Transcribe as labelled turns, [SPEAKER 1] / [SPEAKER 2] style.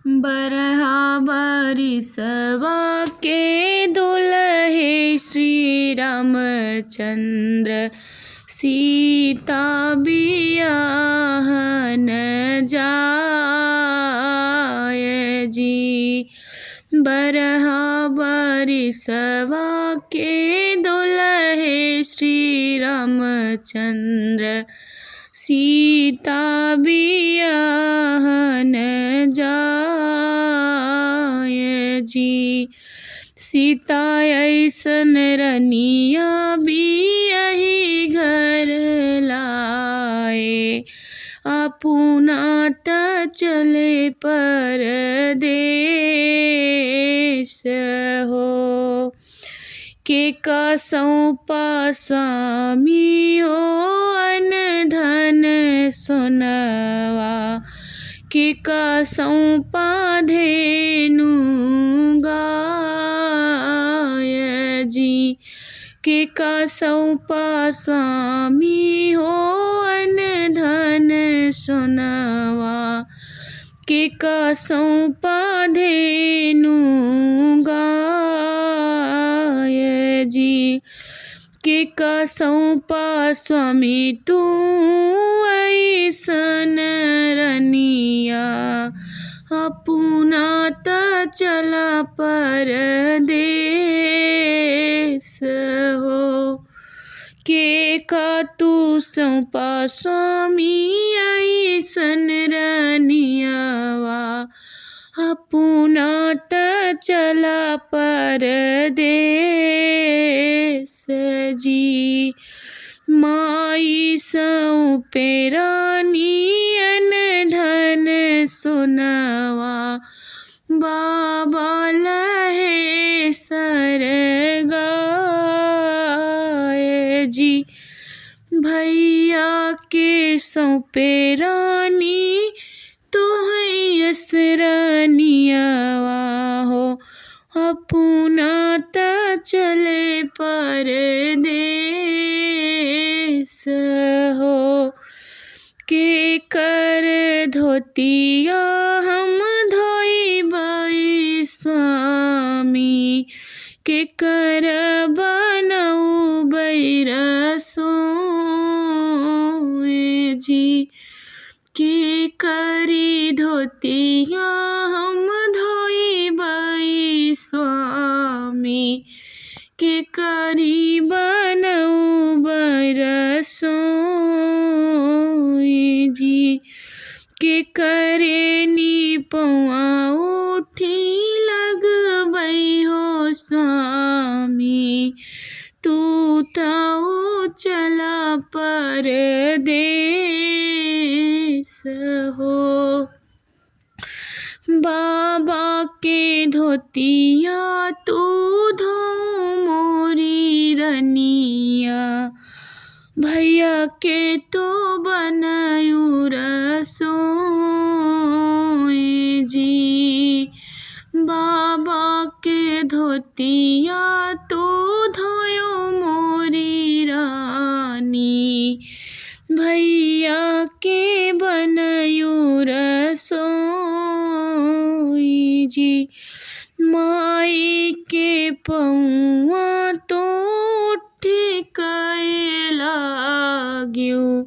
[SPEAKER 1] बरहा बरिसवा के दुल्हे श्री रामचंद्र सीता बियाहन जाय जी। बरहा बरिसवा के दुल्हे श्री रामचंद्र सीता बियाहन जाय जी। सीता ऐसन रनिया बियाही घर लाए, अपना त चले परदेस हो। के का सौंपा स्वामी हो अन धन सोनवा, के का सौंपा धेनु गाय जी। के का सौंपा स्वामी हो अन धन सोनवा, के का सौंपा धेनु गाय जी। के का सौंपा स्वामी तू ऐसन रनिया, अपना त चला परदेस हो। के का तू सौंपा स्वामी ऐसन रनियावा, अपना त चला परदेस जी। माई सौंपे रानियन धन सोनवा, बाबा लहे सर गाय जी। भैया के सौंपे रानी तोहई असरनियावा हो, अपना त चले परदेस हो। के कर धोतिया हम धोइबै स्वामी, के कर बनौबै रसोई जी। के करी धोतिया हम धोइबै स्वामी, के करी बनौबै रसोई जी। के करे निपौआ उठी लगबै हो स्वामी, तू ताऊ चला परदेस हो। बाबा के धोतिया तू धो मोरी रनिया, भैया के तो बनायू रसोई जी। बाबा के धोतिया तू धोयो मोरी रानी, भैया के बनायू रसोई जी। माई के पौआ तो उठ के लाग्यू,